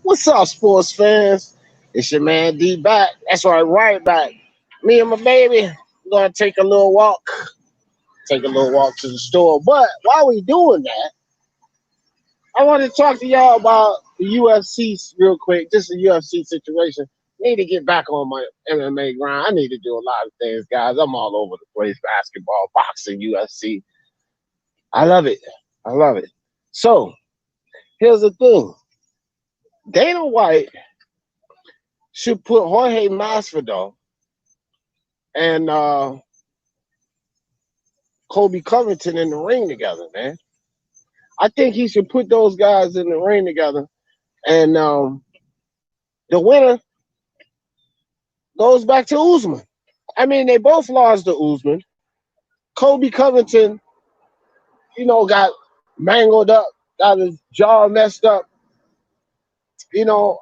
What's up, sports fans? It's your man D back. That's right back. Me and my baby, we're gonna take a little walk to the store. But while we doing that, I want to talk to y'all about the UFC real quick. Just a UFC situation. Need to get back on my MMA grind. I need to do a lot of things, guys. I'm all over the place: basketball, boxing, UFC. I love it. I love it. So here's the thing: Dana White should put Jorge Masvidal and Kobe Covington in the ring together, man. I think he should put those guys in the ring together, and the winner goes back to Usman. I mean, they both lost to Usman. Kobe Covington, got mangled up, got his jaw messed up. You know,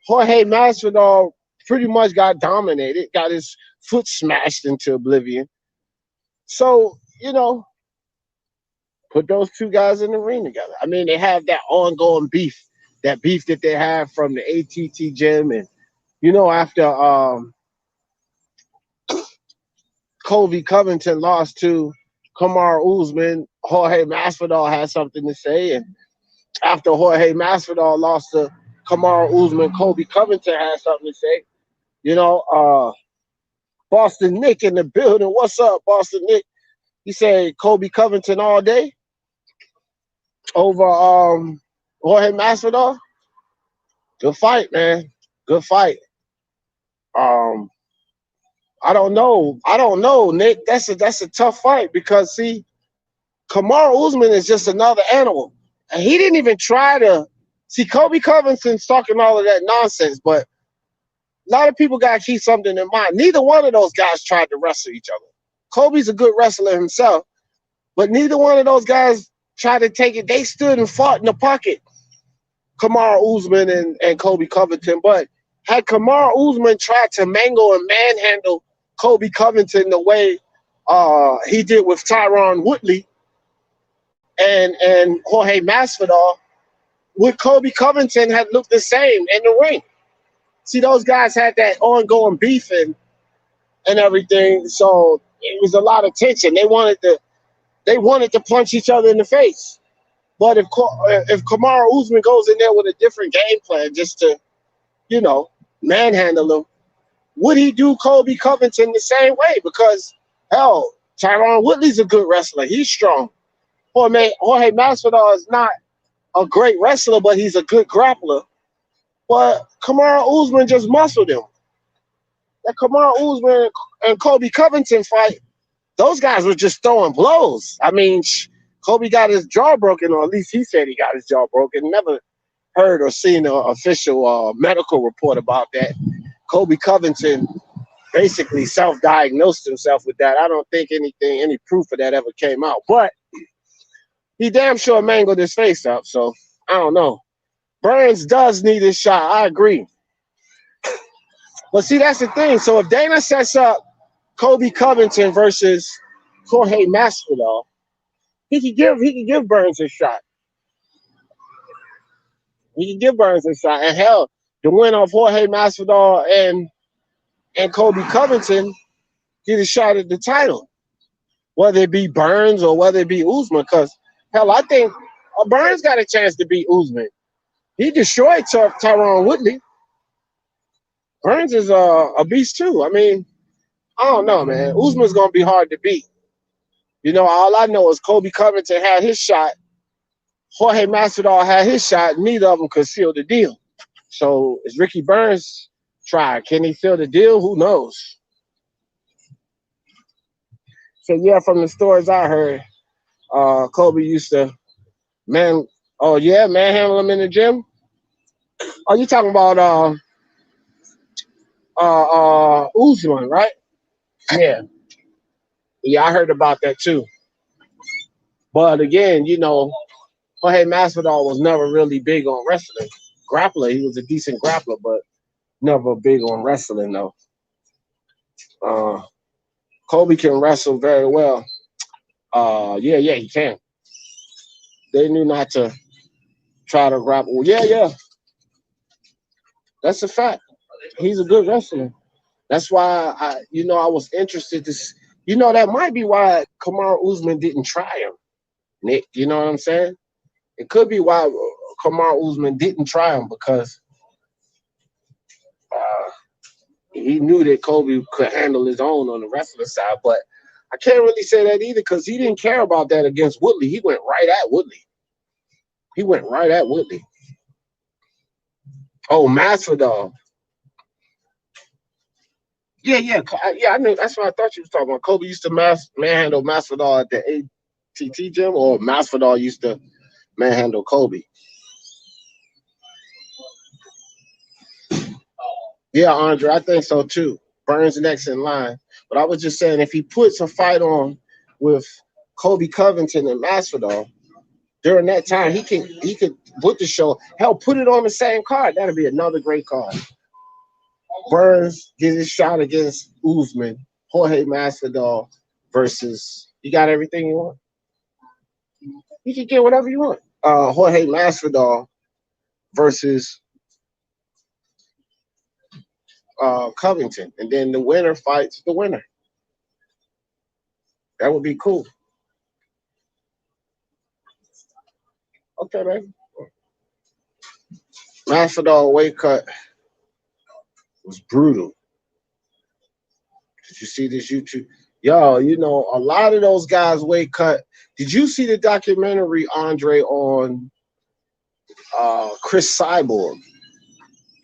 Jorge Masvidal pretty much got dominated, got his foot smashed into oblivion. So, put those two guys in the ring together. I mean, they have that ongoing beef, that beef that they have from the ATT gym. And, after Kobe Covington lost to Kamaru Usman, Jorge Masvidal had something to say. And after Jorge Masvidal lost to Kamaru Usman, Kobe Covington had something to say. Boston Nick in the building. What's up, Boston Nick? He said Kobe Covington all day over Jorge Masvidal. Good fight, man. Good fight. I don't know, Nick. That's a tough fight because see, Kamaru Usman is just another animal, and he didn't even try to see Kobe Covington's talking all of that nonsense. But a lot of people gotta keep something in mind. Neither one of those guys tried to wrestle each other. Kobe's a good wrestler himself, but neither one of those guys tried to take it. They stood and fought in the pocket, Kamaru Usman and Kobe Covington. But had Kamaru Usman tried to mangle and manhandle Kobe Covington the way he did with Tyron Woodley and Jorge Masvidal, would Kobe Covington have looked the same in the ring? See, those guys had that ongoing beef and everything, so it was a lot of tension. They wanted to punch each other in the face. But if Kamaru Usman goes in there with a different game plan just to, manhandle him, would he do Kobe Covington the same way? Because, hell, Tyron Woodley's a good wrestler. He's strong. Jorge Masvidal is not a great wrestler, but he's a good grappler. But Kamaru Usman just muscled him. That Kamaru Usman and Kobe Covington fight, those guys were just throwing blows. I mean, Kobe got his jaw broken, or at least he said he got his jaw broken. Never heard or seen an official medical report about that. Kobe Covington basically self-diagnosed himself with that. I don't think any proof of that ever came out. But he damn sure mangled his face up, so I don't know. Burns does need his shot. I agree. But see, that's the thing. So if Dana sets up Kobe Covington versus Jorge Masvidal, he can give Burns a shot. He can give Burns a shot. And hell, the win of Jorge Masvidal and Kobe Covington get a shot at the title, whether it be Burns or whether it be Usman. Because hell, I think Burns got a chance to beat Usman. He destroyed Tyron Woodley. Burns is a beast too. I mean, I don't know, man. Usman's gonna be hard to beat. All I know is Kobe Covington had his shot. Jorge Masvidal had his shot. Neither of them could seal the deal. So is Ricky Burns try? Can he seal the deal? Who knows? So yeah, from the stories I heard, Kobe used to manhandle him in the gym. Oh, you talking about Usman, right? Yeah. Yeah, I heard about that too. But again, Jorge Masvidal was never really big on wrestling. Grappler, he was a decent grappler, but never big on wrestling though. Kobe can wrestle very well. Yeah, he can. They knew not to try to grapple. Yeah. That's a fact. He's a good wrestler. That's why I was interested to. That might be why Kamaru Usman didn't try him, Nick. You know what I'm saying? It could be why Kamaru Usman didn't try him because he knew that Kobe could handle his own on the wrestling side. But I can't really say that either because he didn't care about that against Woodley. He went right at Woodley. Oh, Masvidal. Yeah. I knew. That's what I thought you was talking about. Kobe used to manhandle Masvidal at the ATT gym, or Masvidal used to manhandle Kobe. Yeah, Andre, I think so too. Burns next in line. But I was just saying, if he puts a fight on with Kobe Covington and Masvidal during that time, he could put the show. Hell, put it on the same card. That'd be another great card. Burns gets his shot against Usman. Jorge Masvidal versus. You got everything you want. You can get whatever you want. Jorge Masvidal versus Covington, and then the winner fights the winner. That would be cool. Okay, man. Masvidal weight cut was brutal. Did you see this YouTube? Yo, a lot of those guys weight cut. Did you see the documentary, Andre, on Chris Cyborg?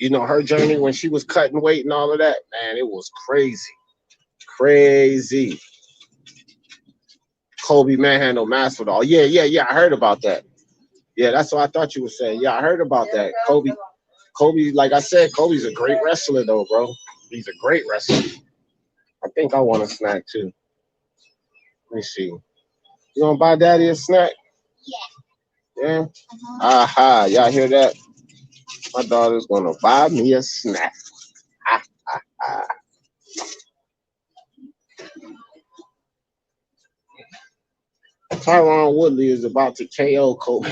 Her journey when she was cutting weight and all of that? Man, it was crazy. Crazy. Kobe manhandled Masvidal. Yeah. I heard about that. Yeah, that's what I thought you were saying. Yeah, I heard about that. Kobe, like I said, Kobe's a great wrestler, though, bro. He's a great wrestler. I think I want a snack, too. Let me see. You want to buy Daddy a snack? Yeah? Aha, y'all hear that? My daughter's going to buy me a snack. Tyron Woodley is about to KO Kobe.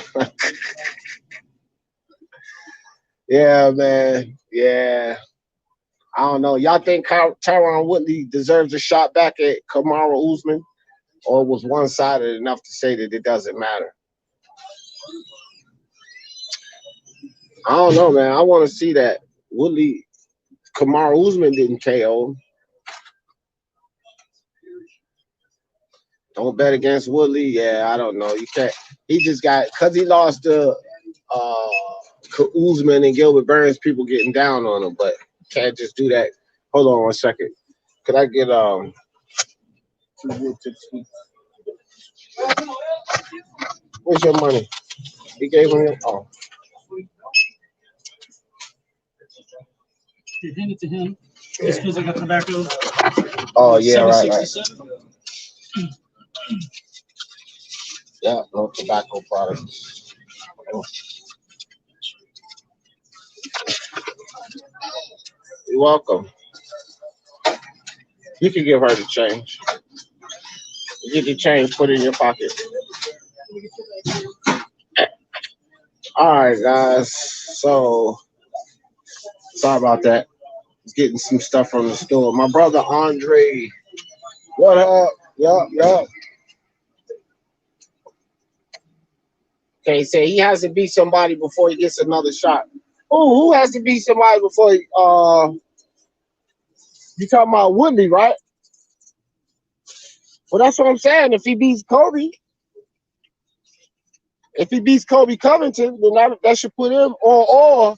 Yeah, man. Yeah. I don't know. Y'all think Tyron Woodley deserves a shot back at Kamaru Usman? Or was one-sided enough to say that it doesn't matter? I don't know, man. I want to see that. Kamaru Usman didn't KO. Don't bet against Woodley. Yeah, I don't know. You can't. He just got, because he lost to Usman and Gilbert Burns, people getting down on him, but can't just do that. Hold on 1 second. Could I get where's your money? He gave him it. Oh. You hand it to him. Just feels like a tobacco. Oh yeah, right. Yeah, no tobacco products. You're welcome. You can give her the change. You get the change, put it in your pocket. All right, guys. So sorry about that. Getting some stuff from the store. My brother Andre. What up? Yup. Okay, say he has to beat somebody before he gets another shot. Oh, who has to beat somebody before you talking about Woodley, right? Well, that's what I'm saying. If he beats Kobe Covington, then that should put him or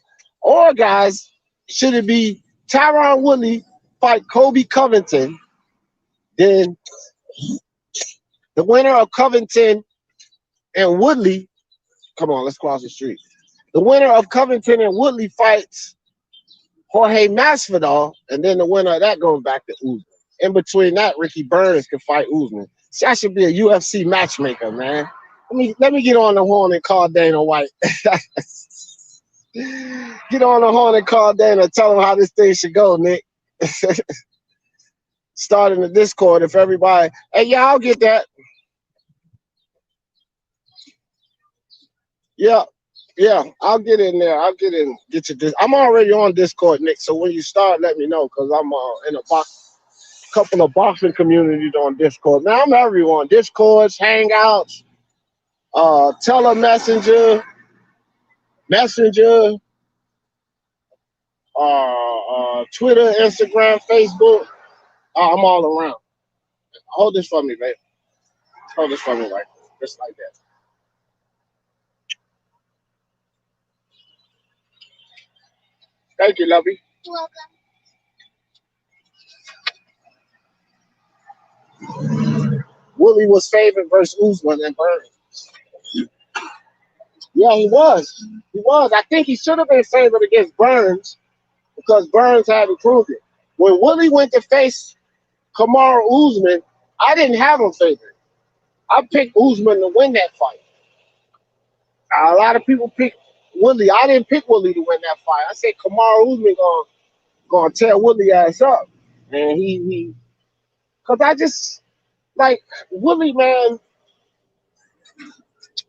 guys, should it be Tyron Woodley fight Kobe Covington, then the winner of Covington and Woodley, come on, let's cross the street. The winner of Covington and Woodley fights Jorge Masvidal, and then the winner of that goes back to Usman. In between that, Ricky Burns can fight Usman. See, I should be a UFC matchmaker, man. Let me get on the horn and call Dana White. Get on the horn and call Dana. Tell him how this thing should go, Nick. Start in the Discord if everybody. Hey, yeah, I'll get that. Yeah. Yeah, I'll get in there. I'll get in. Get you this. I'm already on Discord, Nick. So when you start, let me know because I'm in a couple of boxing communities on Discord. Now I'm everyone. Discords, Hangouts, Telemessenger, Messenger, Twitter, Instagram, Facebook. I'm all around. Hold this for me, babe. Hold this for me, right? Just like that. Thank you, lovey. You're welcome. Willie was favored versus Usman and Burns. Yeah, he was. He was. I think he should have been favored against Burns because Burns had improved it. When Willie went to face Kamaru Usman, I didn't have him favored. I picked Usman to win that fight. A lot of people picked Willie. I didn't pick Willie to win that fight. I said Kamaru Usman gonna tear Willie ass up, and because I just like Willie, man.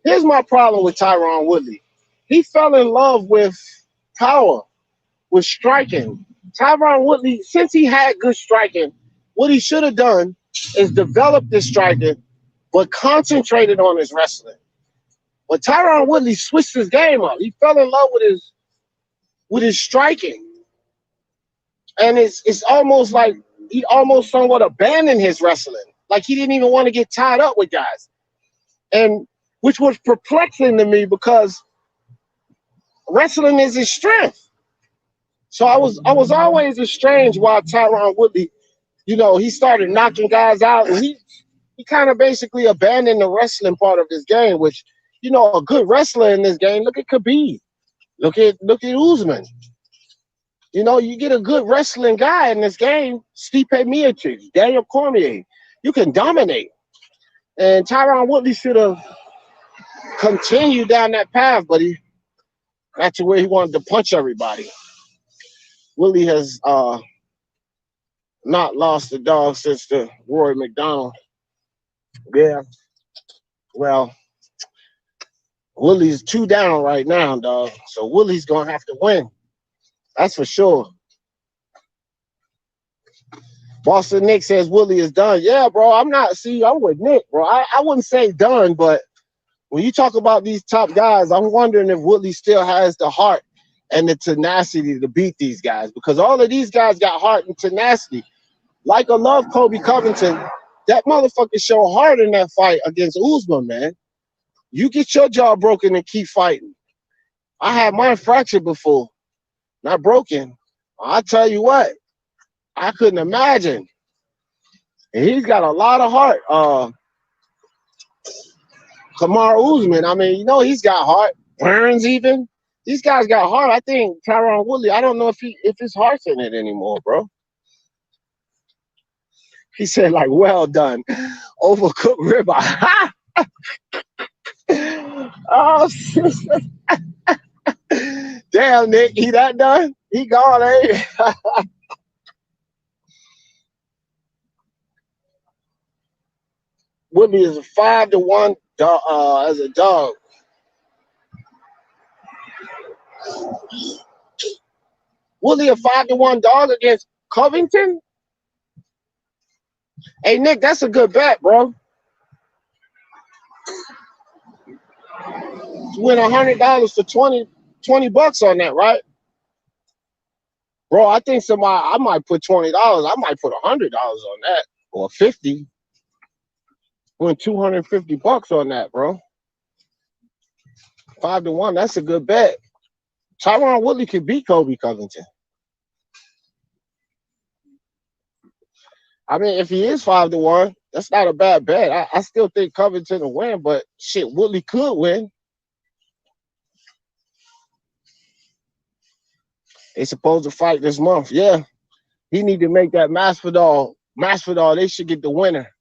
Here's my problem with Tyron Woodley. He fell in love with power, with striking. Tyron Woodley, since he had good striking, what he should have done is develop this striking, but concentrated on his wrestling. But Tyron Woodley switched his game up. He fell in love with his striking. And it's almost like he almost somewhat abandoned his wrestling. Like he didn't even want to get tied up with guys. And which was perplexing to me because wrestling is his strength. So I was always estranged why Tyron Woodley, he started knocking guys out, and he kind of basically abandoned the wrestling part of his game, which, a good wrestler in this game. Look at Khabib. Look at Usman. You get a good wrestling guy in this game, Stipe Miocic, Daniel Cormier. You can dominate. And Tyron Woodley should have continued down that path, but he got to where he wanted to punch everybody. Willie has not lost the dog since the Rory McDonald. Yeah. Well, Willie's 2 down right now, dog. So Willie's going to have to win. That's for sure. Boston Nick says Willie is done. Yeah, bro. I'm with Nick, bro. I wouldn't say done, but when you talk about these top guys, I'm wondering if Willie still has the heart and the tenacity to beat these guys, because all of these guys got heart and tenacity. Like I love Kobe Covington, that motherfucker showed heart in that fight against Usman, man. You get your jaw broken and keep fighting. I had mine fractured before, not broken. I tell you what, I couldn't imagine. And he's got a lot of heart. Kamaru Usman, I mean, he's got heart. Burns even. These guys got heart. I think Tyron Woodley, I don't know if his heart's in it anymore, bro. He said, like, well done. Overcooked ribeye. Oh, shit. Damn, Nick, he that done? He gone, eh? Woodley is a 5-1 as a dog. Woodley a 5-1 dog against Covington? Hey, Nick, that's a good bet, bro. You win $100 for 20 bucks on that, right? Bro, I think I might put $20. I might put $100 on that, or 50. Win 250 bucks on that, bro. 5-1, that's a good bet. Tyron Woodley could beat Kobe Covington. I mean, if he is 5-1, that's not a bad bet. I still think Covington will win, but shit, Woodley could win. They supposed to fight this month. Yeah. He need to make that Masvidal. They should get the winner.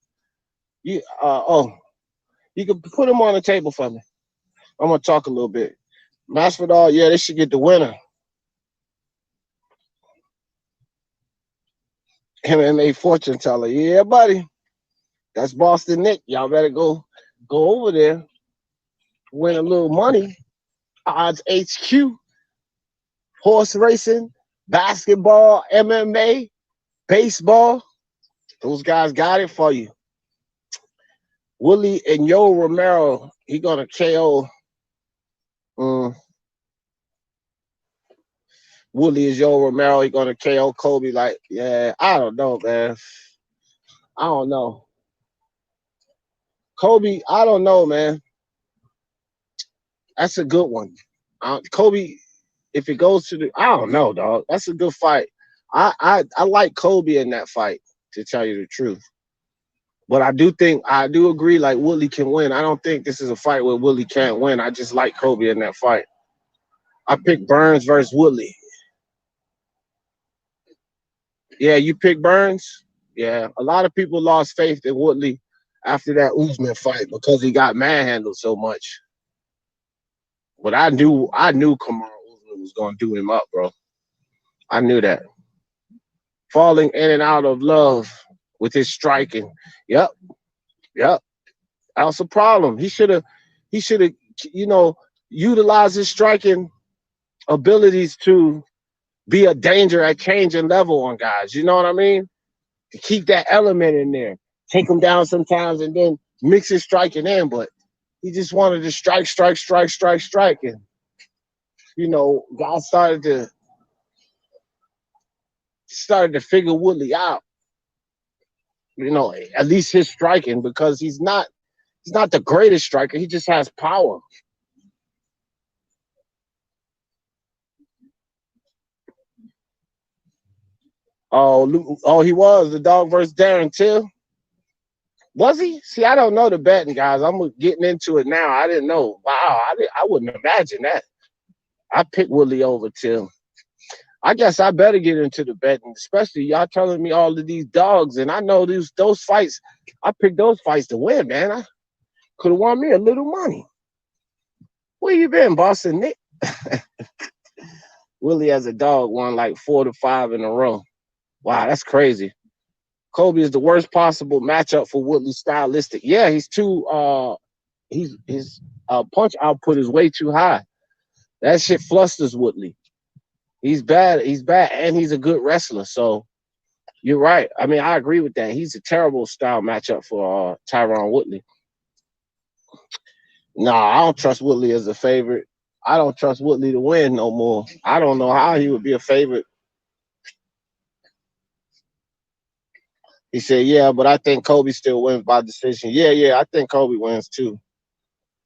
You can put him on the table for me. I'm gonna talk a little bit. Masvidal, yeah, they should get the winner. MMA fortune teller. Yeah, buddy. That's Boston Nick. Y'all better go over there, win a little money. Odds HQ, horse racing, basketball, MMA, baseball. Those guys got it for you. Willie and Yo Romero, he gonna KO. Willie is Yo Romero, he gonna KO Kobe. Like, yeah, I don't know, man. I don't know. Kobe, I don't know, man. That's a good one. Kobe, if it goes to the, I don't know, dog. That's a good fight. I like Kobe in that fight, to tell you the truth. But I do agree, like, Woodley can win. I don't think this is a fight where Woodley can't win. I just like Kobe in that fight. I picked Burns versus Woodley. Yeah, you pick Burns? Yeah, a lot of people lost faith in Woodley after that Usman fight because he got manhandled so much. But I knew Kamaru Usman was gonna do him up, bro. I knew that. Falling in and out of love with his striking. Yep. That's a problem. He should have, utilized his striking abilities to be a danger at changing level on guys. You know what I mean? To keep that element in there. Take him down sometimes and then mix his striking in, but he just wanted to strike. And, guys started to figure Woodley out. At least his striking, because he's not the greatest striker. He just has power. Oh, he was the dog versus Darren Till. Was he? See, I don't know the betting, guys. I'm getting into it now. I didn't know. Wow, I wouldn't imagine that. I picked Woodley over Till. I guess I better get into the betting, especially y'all telling me all of these dogs, and I know those fights. I picked those fights to win, man. I could have won me a little money. Where you been, Boston Nick? Willie as a dog won like 4 to 5 in a row. Wow, that's crazy. Kobe is the worst possible matchup for Woodley stylistic. Yeah, he's too his punch output is way too high. That shit flusters Woodley. He's bad, and he's a good wrestler. So you're right. I mean, I agree with that. He's a terrible style matchup for Tyron Woodley. Nah, I don't trust Woodley as a favorite. I don't trust Woodley to win no more. I don't know how he would be a favorite. He said, yeah, but I think Kobe still wins by decision. Yeah, I think Kobe wins too.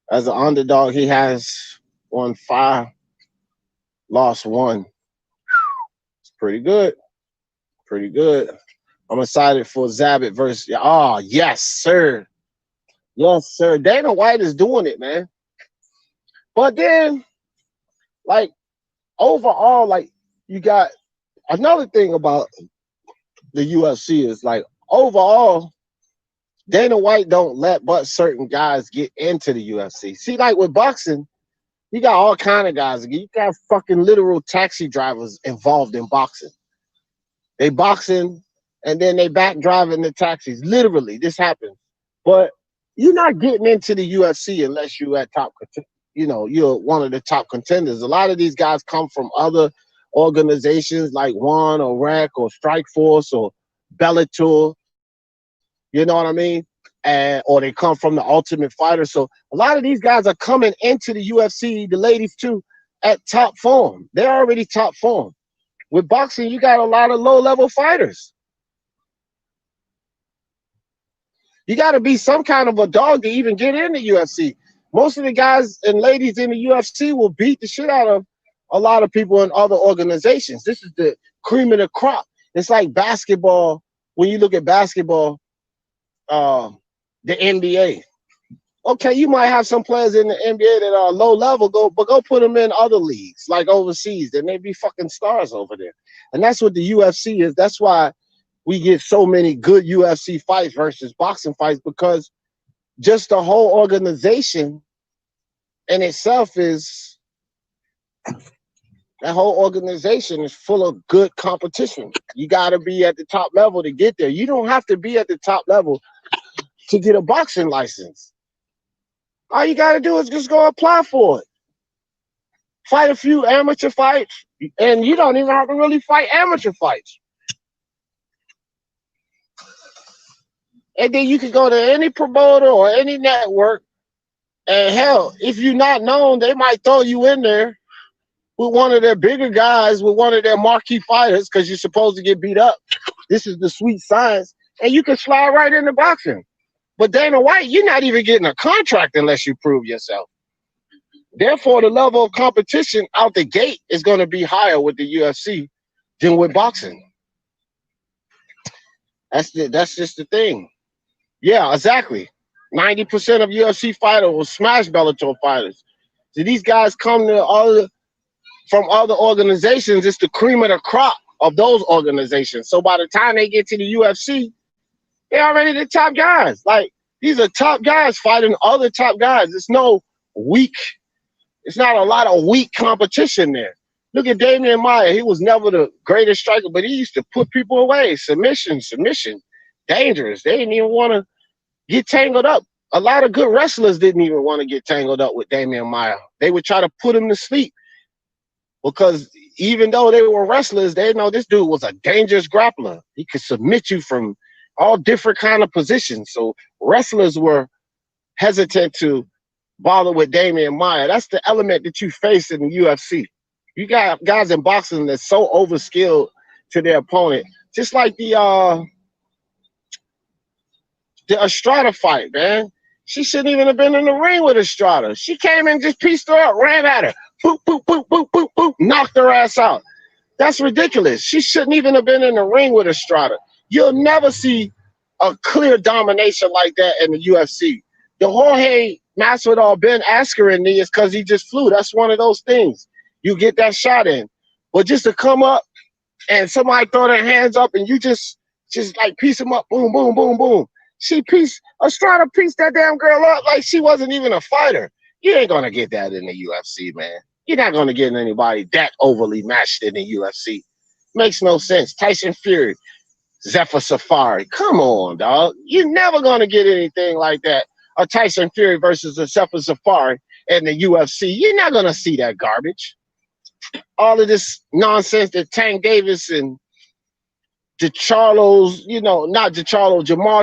As an underdog, he has won 5, lost 1. It's pretty good. Pretty good. I'm excited for Zabit versus. Oh, yes, sir. Yes, sir. Dana White is doing it, man. But then, like, overall, like, you got another thing about the UFC is, like, overall, Dana White don't let but certain guys get into the UFC. See, like with boxing, you got all kind of guys. You got fucking literal taxi drivers involved in boxing. They boxing and then they back driving the taxis. Literally, this happens. But you're not getting into the UFC unless you're at top. You're one of the top contenders. A lot of these guys come from other organizations like One or Rec or Strikeforce or Bellator. You know what I mean? Or they come from the Ultimate Fighter. So a lot of these guys are coming into the UFC, the ladies too, at top form. They're already top form. With boxing, you got a lot of low-level fighters. You got to be some kind of a dog to even get in the UFC. Most of the guys and ladies in the UFC will beat the shit out of a lot of people in other organizations. This is the cream of the crop. It's like basketball. When you look at basketball, the NBA. Okay, you might have some players in the NBA that are low level, but go put them in other leagues, like overseas. They may be fucking stars over there. And that's what the UFC is. That's why we get so many good UFC fights versus boxing fights, because just the whole organization in itself is, that whole organization is full of good competition. You got to be at the top level to get there. You don't have to be at the top level to get a boxing license. All you got to do is just go apply for it. fight a few amateur fights, and you don't even have to really fight amateur fights. And then you can go to any promoter or any network, and hell, if you're not known, they might throw you in there with one of their bigger guys, with one of their marquee fighters, because you're supposed to get beat up. This is the sweet science, and you can slide right into boxing. But Dana White, you're not even getting a contract unless you prove yourself. Therefore, the level of competition out the gate is going to be higher with the UFC than with boxing. That's just the thing. Yeah, exactly. 90% of UFC fighters will smash Bellator fighters. So these guys come from other organizations. It's the cream of the crop of those organizations. So by the time they get to the UFC, they're already the top guys. Like, these are top guys fighting other top guys. It's not a lot of weak competition there. Look at Damian Maia. He was never the greatest striker, but he used to put people away. Submission. Dangerous. They didn't even want to get tangled up. A lot of good wrestlers didn't even want to get tangled up with Damian Maia. They would try to put him to sleep because even though they were wrestlers, they know this dude was a dangerous grappler. He could submit you from all different kind of positions. So wrestlers were hesitant to bother with Damian Maia. That's the element that you face in the UFC. You got guys in boxing that's so overskilled to their opponent. Just like the Estrada fight, man. She shouldn't even have been in the ring with Estrada. She came in, just pieced her up, ran at her. Boop, boop, boop, boop, boop, boop, knocked her ass out. That's ridiculous. She shouldn't even have been in the ring with Estrada. You'll never see a clear domination like that in the UFC. The Jorge Masvidal Ben Askren knee is because he just flew. That's one of those things. You get that shot in. But just to come up and somebody throw their hands up and you just like piece them up, boom, boom, boom, boom. Estrada pieced that damn girl up like she wasn't even a fighter. You ain't gonna get that in the UFC, man. You're not gonna get anybody that overly matched in the UFC. Makes no sense. Tyson Fury, Zephyr Safari. Come on, dog. You're never gonna get anything like that. A Tyson Fury versus a Zephyr Safari in the UFC. You're not gonna see that garbage. All of this nonsense that Tank Davis and Jamal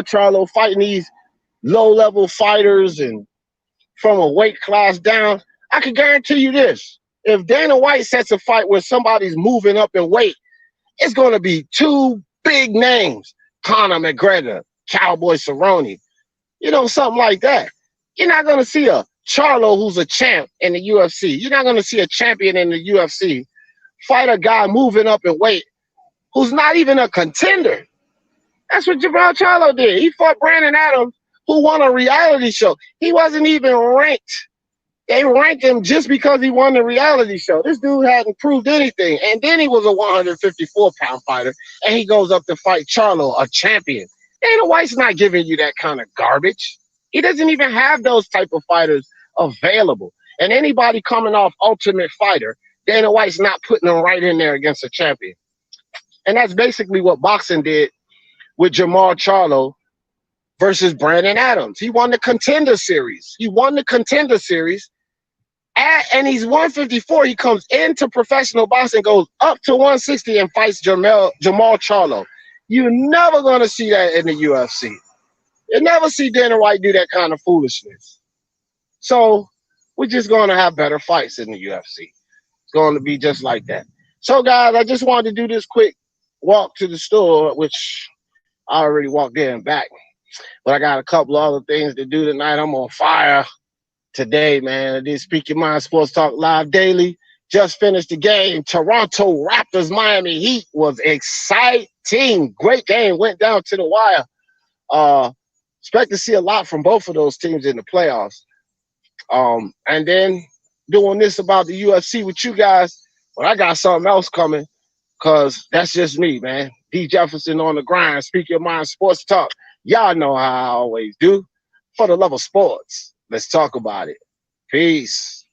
Charlo fighting these low-level fighters and from a weight class down. I can guarantee you this. If Dana White sets a fight where somebody's moving up in weight, it's going to be two big names. Conor McGregor, Cowboy Cerrone, something like that. You're not going to see a Charlo who's a champ in the UFC. You're not going to see a champion in the UFC fight a guy moving up in weight who's not even a contender. That's what Jamal Charlo did. He fought Brandon Adams, who won a reality show. He wasn't even ranked. They ranked him just because he won the reality show. This dude hadn't proved anything. And then he was a 154-pound fighter, and he goes up to fight Charlo, a champion. Dana White's not giving you that kind of garbage. He doesn't even have those type of fighters available. And anybody coming off Ultimate Fighter, Dana White's not putting them right in there against a champion. And that's basically what boxing did with Jamal Charlo versus Brandon Adams. He won the Contender Series. And he's 154. He comes into professional boxing, goes up to 160 and fights Jamal Charlo. You're never going to see that in the UFC. You'll never see Dana White do that kind of foolishness. So we're just going to have better fights in the UFC. It's going to be just like that. So, guys, I just wanted to do this quick walk to the store, which I already walked there and back. But I got a couple other things to do tonight. I'm on fire today, man. I did Speak Your Mind Sports Talk Live Daily. Just finished the game. Toronto Raptors, Miami Heat was exciting. Great game. Went down to the wire. Expect to see a lot from both of those teams in the playoffs. And then doing this about the UFC with you guys, but I got something else coming because that's just me, man. D. Jefferson on the grind. Speak Your Mind Sports Talk. Y'all know how I always do. For the love of sports, let's talk about it. Peace.